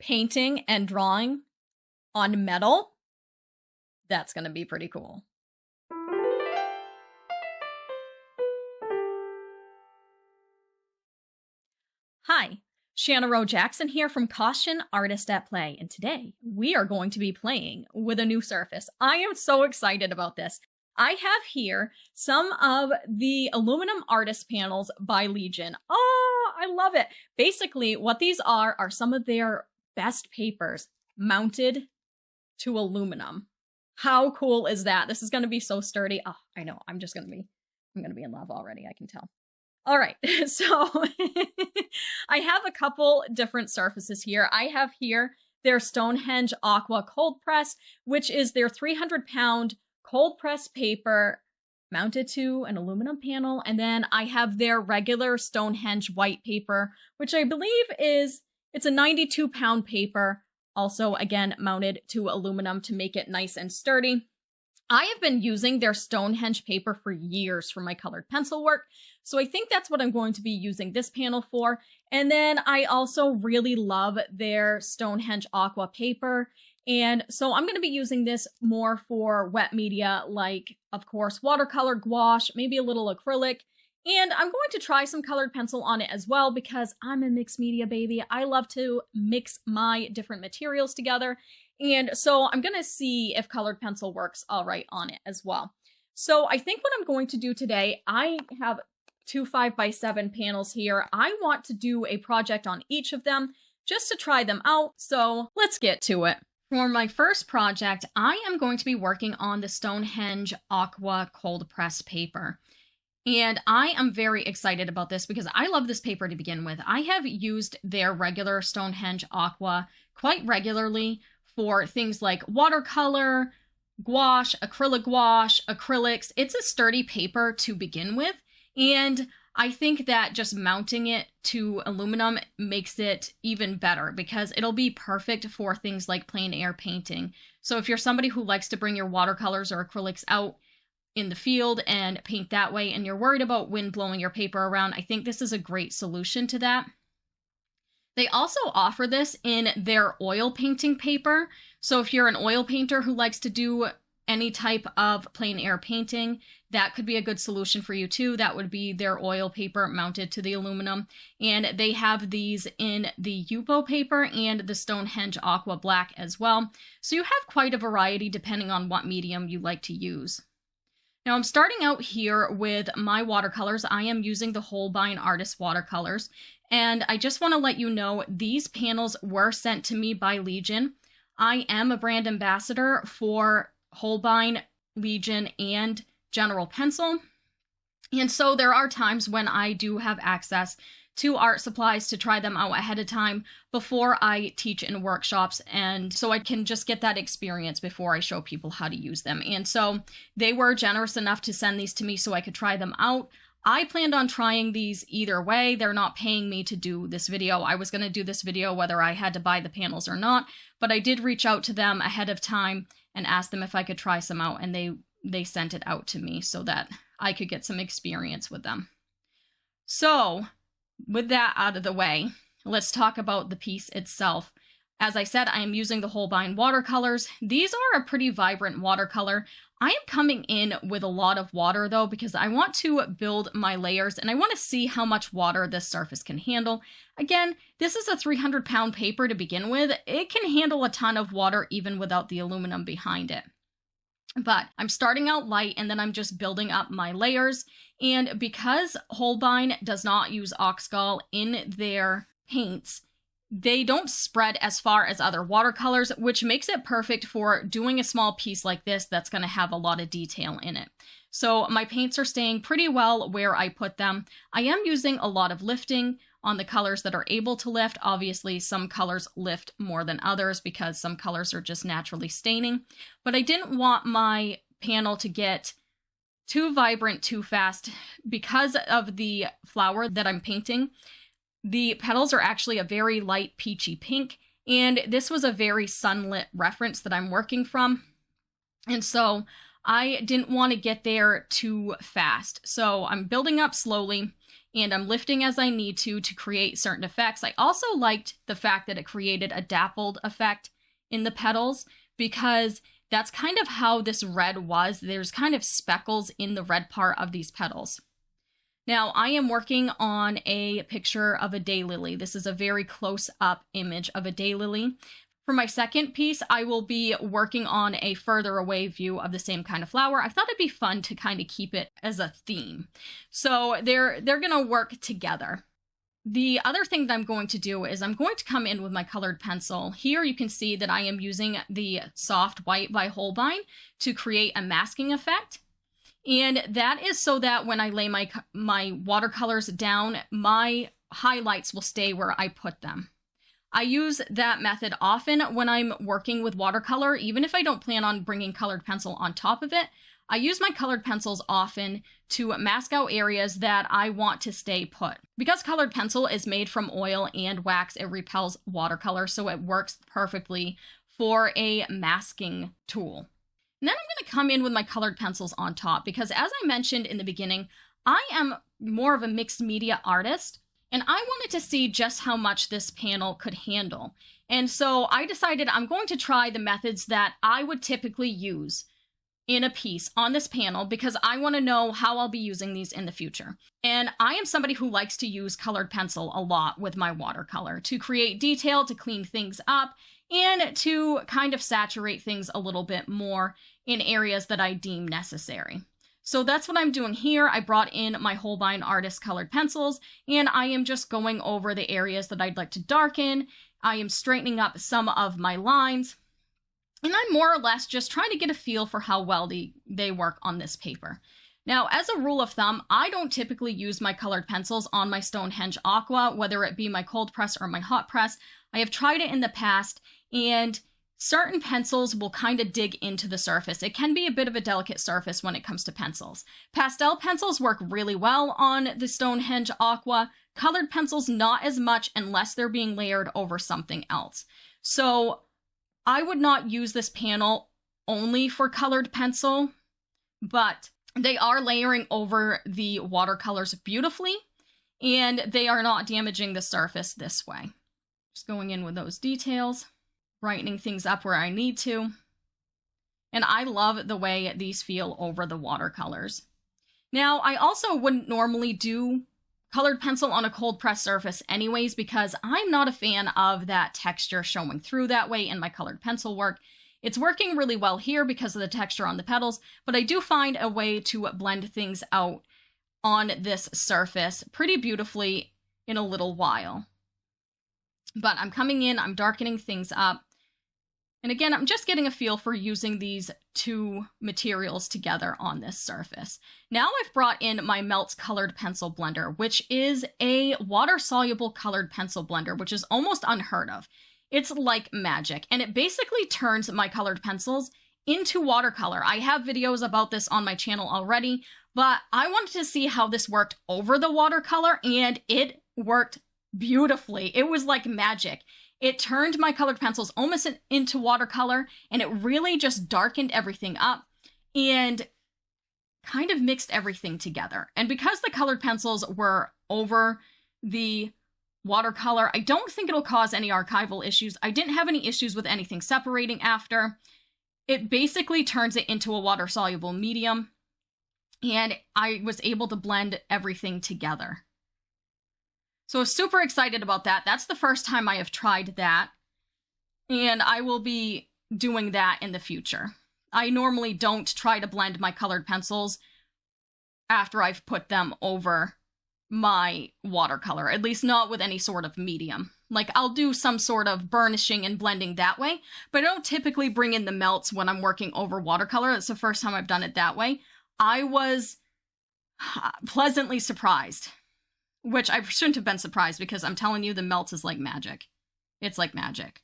painting and drawing on metal, that's going to be pretty cool. Hi, Shanna Rowe Jackson here from Caution Artist at Play, and today we are going to be playing with a new surface. I am so excited about this. I have here some of the aluminum artist panels by Legion. Oh, I love it. Basically, what these are some of their best papers mounted to aluminum. How cool is that? This is going to be so sturdy. Oh, I know. I'm going to be in love already. I can tell. All right. So I have a couple different surfaces here. I have here their Stonehenge Aqua Cold Press, which is their 300-pound cold press paper mounted to an aluminum panel. And then I have their regular Stonehenge White paper, which I believe it's a 92-pound paper. Also, again, mounted to aluminum to make it nice and sturdy. I have been using their Stonehenge paper for years for my colored pencil work, so I think that's what I'm going to be using this panel for. And then I also really love their Stonehenge Aqua paper, and so I'm going to be using this more for wet media like, of course, watercolor, gouache, maybe a little acrylic, and I'm going to try some colored pencil on it as well because I'm a mixed media baby. I love to mix my different materials together. And so I'm going to see if colored pencil works all right on it as well. So I think what I'm going to do today, I have two 5x7 panels here. I want to do a project on each of them just to try them out. So let's get to it. For my first project, I am going to be working on the Stonehenge Aqua Cold Press paper. And I am very excited about this because I love this paper to begin with. I have used their regular Stonehenge Aqua quite regularly for things like watercolor, gouache, acrylics. It's a sturdy paper to begin with, and I think that just mounting it to aluminum makes it even better because it'll be perfect for things like plein air painting. So if you're somebody who likes to bring your watercolors or acrylics out in the field and paint that way, and you're worried about wind blowing your paper around, I think this is a great solution to that. They also offer this in their oil painting paper. So if you're an oil painter who likes to do any type of plein air painting, that could be a good solution for you too. That would be their oil paper mounted to the aluminum. And they have these in the Yupo paper and the Stonehenge Aqua Black as well. So you have quite a variety depending on what medium you like to use. Now I'm starting out here with my watercolors. I am using the Holbein Artist watercolors. And I just want to let you know, these panels were sent to me by Legion. I am a brand ambassador for Holbein, Legion, and General Pencil. And so there are times when I do have access to art supplies to try them out ahead of time before I teach in workshops. And so I can just get that experience before I show people how to use them. And so they were generous enough to send these to me so I could try them out. I planned on trying these either way. They're not paying me to do this video. I was going to do this video whether I had to buy the panels or not, but I did reach out to them ahead of time and ask them if I could try some out, and they sent it out to me so that I could get some experience with them. So with that out of the way, let's talk about the piece itself. As I said, I am using the Holbein watercolors. These are a pretty vibrant watercolor. I am coming in with a lot of water though, because I want to build my layers and I want to see how much water this surface can handle. Again, this is a 300-pound paper to begin with. It can handle a ton of water even without the aluminum behind it. But I'm starting out light and then I'm just building up my layers. And because Holbein does not use oxgall in their paints, they don't spread as far as other watercolors, which makes it perfect for doing a small piece like this that's going to have a lot of detail in it. So my paints are staying pretty well where I put them. I am using a lot of lifting on the colors that are able to lift. Obviously, some colors lift more than others because some colors are just naturally staining. But I didn't want my panel to get too vibrant too fast because of the flower that I'm painting. The petals are actually a very light peachy pink, and this was a very sunlit reference that I'm working from. And so I didn't want to get there too fast. So I'm building up slowly and I'm lifting as I need to create certain effects. I also liked the fact that it created a dappled effect in the petals because that's kind of how this red was. There's kind of speckles in the red part of these petals. Now, I am working on a picture of a daylily. This is a very close-up image of a daylily. For my second piece, I will be working on a further away view of the same kind of flower. I thought it'd be fun to kind of keep it as a theme. So they're going to work together. The other thing that I'm going to do is I'm going to come in with my colored pencil. Here you can see that I am using the soft white by Holbein to create a masking effect. And that is so that when I lay my watercolors down, my highlights will stay where I put them. I use that method often when I'm working with watercolor, even if I don't plan on bringing colored pencil on top of it. I use my colored pencils often to mask out areas that I want to stay put. Because colored pencil is made from oil and wax, it repels watercolor, so it works perfectly for a masking tool. And then I'm going to come in with my colored pencils on top because, as I mentioned in the beginning, I am more of a mixed media artist, and I wanted to see just how much this panel could handle. And so I decided I'm going to try the methods that I would typically use in a piece on this panel because I want to know how I'll be using these in the future. And I am somebody who likes to use colored pencil a lot with my watercolor to create detail, to clean things up, and to kind of saturate things a little bit more in areas that I deem necessary. So that's what I'm doing here. I brought in my Holbein Artist colored pencils, and I am just going over the areas that I'd like to darken. I am straightening up some of my lines. And I'm more or less just trying to get a feel for how well they work on this paper. Now, as a rule of thumb, I don't typically use my colored pencils on my Stonehenge Aqua, whether it be my cold press or my hot press. I have tried it in the past, and certain pencils will kind of dig into the surface. It can be a bit of a delicate surface when it comes to pencils. Pastel pencils work really well on the Stonehenge Aqua. Colored pencils, not as much unless they're being layered over something else. So I would not use this panel only for colored pencil, but they are layering over the watercolors beautifully, and they are not damaging the surface this way. Just going in with those details, brightening things up where I need to. And I love the way these feel over the watercolors. Now, I also wouldn't normally do colored pencil on a cold press surface anyways, because I'm not a fan of that texture showing through that way in my colored pencil work. It's working really well here because of the texture on the petals, but I do find a way to blend things out on this surface pretty beautifully in a little while. But I'm coming in, I'm darkening things up. And again, I'm just getting a feel for using these two materials together on this surface. Now I've brought in my Melts Colored Pencil Blender, which is a water-soluble colored pencil blender, which is almost unheard of. It's like magic, and it basically turns my colored pencils into watercolor. I have videos about this on my channel already, but I wanted to see how this worked over the watercolor, and it worked beautifully. It was like magic. It turned my colored pencils almost into watercolor, and it really just darkened everything up and kind of mixed everything together. And because the colored pencils were over the watercolor, I don't think it'll cause any archival issues. I didn't have any issues with anything separating after. It basically turns it into a water-soluble medium, and I was able to blend everything together. So I was super excited about that. That's the first time I have tried that, and I will be doing that in the future. I normally don't try to blend my colored pencils after I've put them over my watercolor, at least not with any sort of medium. Like, I'll do some sort of burnishing and blending that way, but I don't typically bring in the melts when I'm working over watercolor. That's the first time I've done it that way. I was pleasantly surprised. Which I shouldn't have been surprised because I'm telling you, the melts is like magic. It's like magic.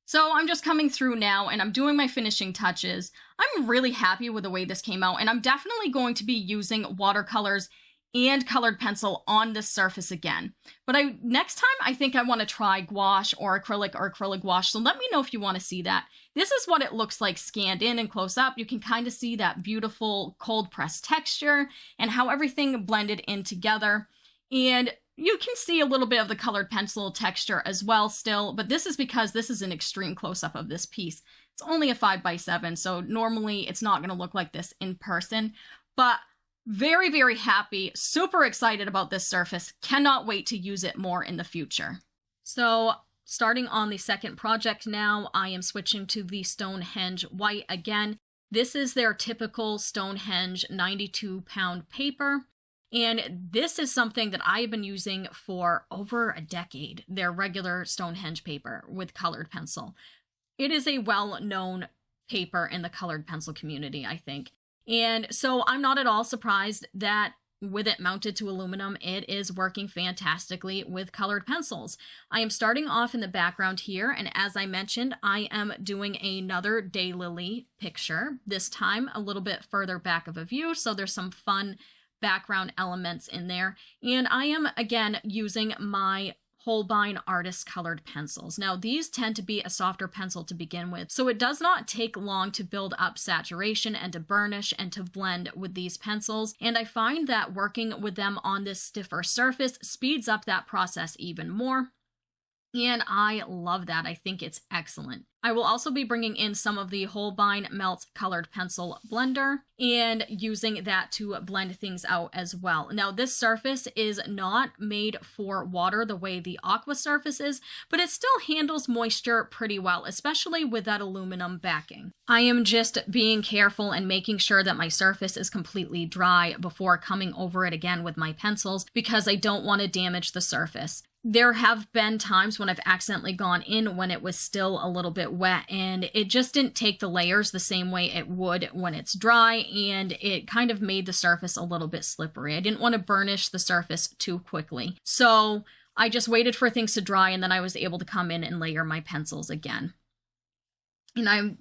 So I'm just coming through now and I'm doing my finishing touches. I'm really happy with the way this came out, and I'm definitely going to be using watercolors and colored pencil on this surface again. But next time I think I want to try gouache or acrylic gouache, so let me know if you want to see that. This is what it looks like scanned in and close up. You can kind of see that beautiful cold press texture and how everything blended in together. And you can see a little bit of the colored pencil texture as well still, but this is because this is an extreme close-up of this piece. It's only a 5x7, so normally it's not going to look like this in person, but very, very happy, super excited about this surface. Cannot wait to use it more in the future. So starting on the second project now, I am switching to the Stonehenge White again. This is their typical Stonehenge 92-pound paper. And this is something that I have been using for over a decade, their regular Stonehenge paper with colored pencil. It is a well-known paper in the colored pencil community, I think. And so I'm not at all surprised that with it mounted to aluminum, it is working fantastically with colored pencils. I am starting off in the background here, and as I mentioned, I am doing another daylily picture, this time a little bit further back of a view, so there's some fun background elements in there. And I am, again, using my Holbein Artist colored pencils. Now, these tend to be a softer pencil to begin with, so it does not take long to build up saturation and to burnish and to blend with these pencils. And I find that working with them on this stiffer surface speeds up that process even more. And I love that. I think it's excellent. I will also be bringing in some of the Holbein Melt Colored Pencil Blender and using that to blend things out as well. Now, this surface is not made for water the way the Aqua surface is, but it still handles moisture pretty well, especially with that aluminum backing. I am just being careful and making sure that my surface is completely dry before coming over it again with my pencils because I don't want to damage the surface. There have been times when I've accidentally gone in when it was still a little bit wet and it just didn't take the layers the same way it would when it's dry, and it kind of made the surface a little bit slippery. I didn't want to burnish the surface too quickly. So I just waited for things to dry and then I was able to come in and layer my pencils again. And I'm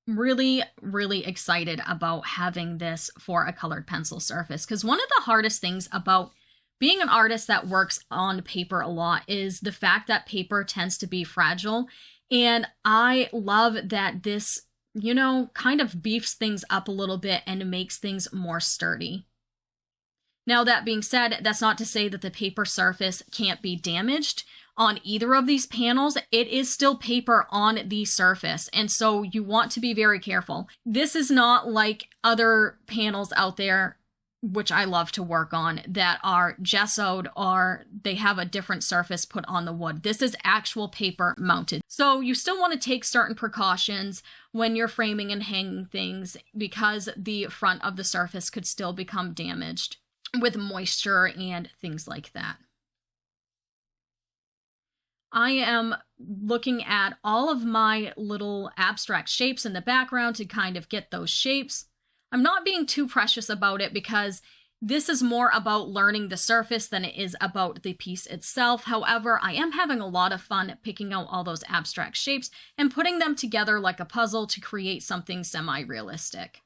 really, really excited about having this for a colored pencil surface because one of the hardest things about being an artist that works on paper a lot is the fact that paper tends to be fragile. And I love that this, you know, kind of beefs things up a little bit and makes things more sturdy. Now, that being said, that's not to say that the paper surface can't be damaged on either of these panels. It is still paper on the surface, and so you want to be very careful. This is not like other panels out there, which I love to work on, that are gessoed or they have a different surface put on the wood. This is actual paper mounted. So you still want to take certain precautions when you're framing and hanging things because the front of the surface could still become damaged with moisture and things like that. I am looking at all of my little abstract shapes in the background to kind of get those shapes. I'm not being too precious about it because this is more about learning the surface than it is about the piece itself. However, I am having a lot of fun picking out all those abstract shapes and putting them together like a puzzle to create something semi-realistic.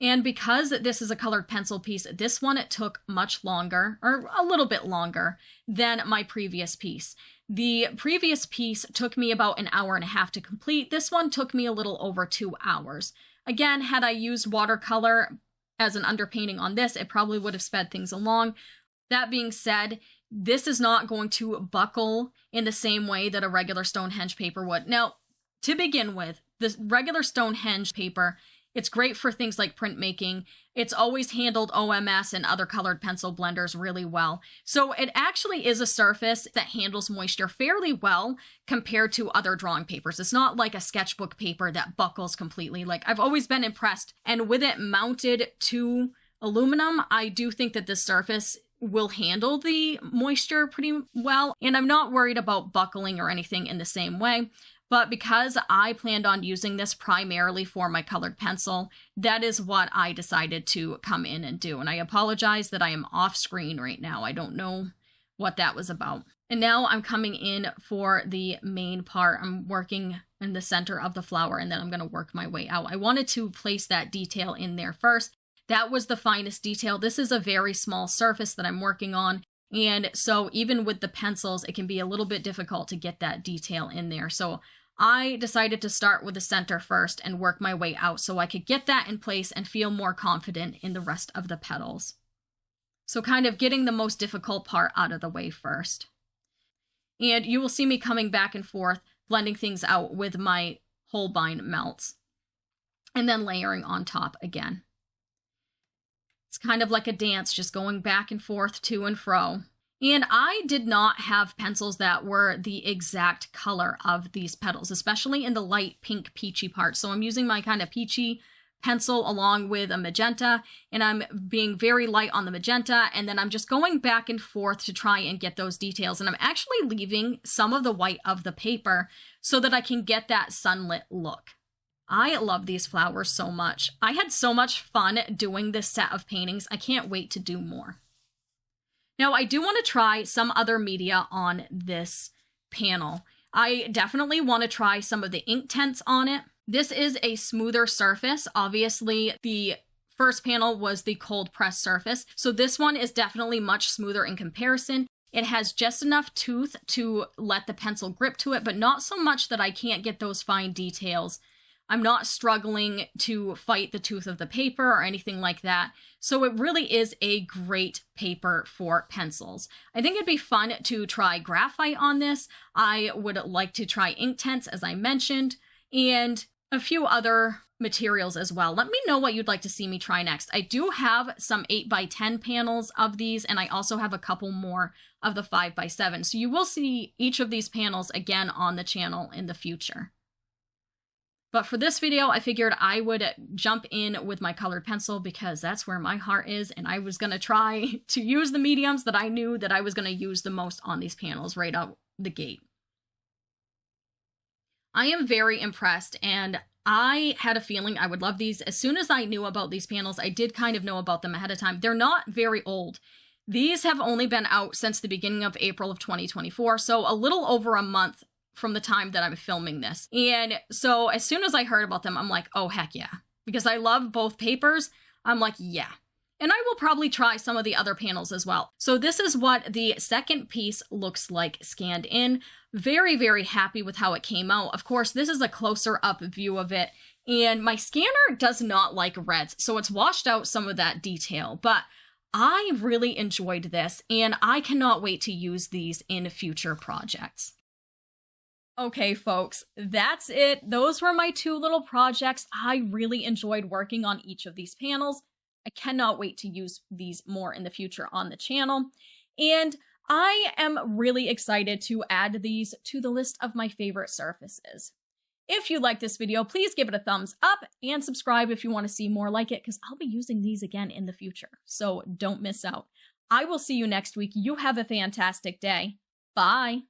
And because this is a colored pencil piece, this one it took much longer, or a little bit longer, than my previous piece. The previous piece took me about an hour and a half to complete. This one took me a little over 2 hours. Again, had I used watercolor as an underpainting on this, it probably would have sped things along. That being said, this is not going to buckle in the same way that a regular Stonehenge paper would. Now, to begin with, the regular Stonehenge paper, it's great for things like printmaking. It's always handled OMS and other colored pencil blenders really well. So it actually is a surface that handles moisture fairly well compared to other drawing papers. It's not like a sketchbook paper that buckles completely. Like, I've always been impressed. And with it mounted to aluminum, I do think that this surface will handle the moisture pretty well. And I'm not worried about buckling or anything in the same way. But because I planned on using this primarily for my colored pencil, that is what I decided to come in and do. And I apologize that I am off screen right now. I don't know what that was about. And now I'm coming in for the main part. I'm working in the center of the flower and then I'm going to work my way out. I wanted to place that detail in there first that was the finest detail. This is a very small surface that I'm working on. And so even with the pencils, it can be a little bit difficult to get that detail in there. So I decided to start with the center first and work my way out so I could get that in place and feel more confident in the rest of the petals. So kind of getting the most difficult part out of the way first. And you will see me coming back and forth, blending things out with my Holbein melts, and then layering on top again. It's kind of like a dance, just going back and forth to and fro. And I did not have pencils that were the exact color of these petals, especially in the light pink peachy part. So I'm using my kind of peachy pencil along with a magenta, and I'm being very light on the magenta, and then I'm just going back and forth to try and get those details. And I'm actually leaving some of the white of the paper so that I can get that sunlit look. I love these flowers so much. I had so much fun doing this set of paintings. I can't wait to do more. Now, I do want to try some other media on this panel. I definitely want to try some of the ink tints on it. This is a smoother surface. Obviously, the first panel was the cold press surface, so this one is definitely much smoother in comparison. It has just enough tooth to let the pencil grip to it, but not so much that I can't get those fine details. I'm not struggling to fight the tooth of the paper or anything like that. So it really is a great paper for pencils. I think it'd be fun to try graphite on this. I would like to try ink tints, as I mentioned, and a few other materials as well. Let me know what you'd like to see me try next. I do have some 8x10 panels of these, and I also have a couple more of the 5x7. So you will see each of these panels again on the channel in the future. But for this video, I figured I would jump in with my colored pencil because that's where my heart is, and I was going to try to use the mediums that I knew that I was going to use the most on these panels right out the gate. I am very impressed, and I had a feeling I would love these. As soon as I knew about these panels, I did kind of know about them ahead of time. They're not very old. These have only been out since the beginning of April of 2024, so a little over a month from the time that I'm filming this. And so as soon as I heard about them, I'm like, oh, heck yeah. Because I love both papers, I'm like, yeah. And I will probably try some of the other panels as well. So this is what the second piece looks like scanned in. Very, very happy with how it came out. Of course, this is a closer up view of it. And my scanner does not like reds, so it's washed out some of that detail. But I really enjoyed this, and I cannot wait to use these in future projects. Okay, folks, that's it. Those were my two little projects. I really enjoyed working on each of these panels. I cannot wait to use these more in the future on the channel. And I am really excited to add these to the list of my favorite surfaces. If you like this video, please give it a thumbs up and subscribe if you want to see more like it, because I'll be using these again in the future. So don't miss out. I will see you next week. You have a fantastic day. Bye.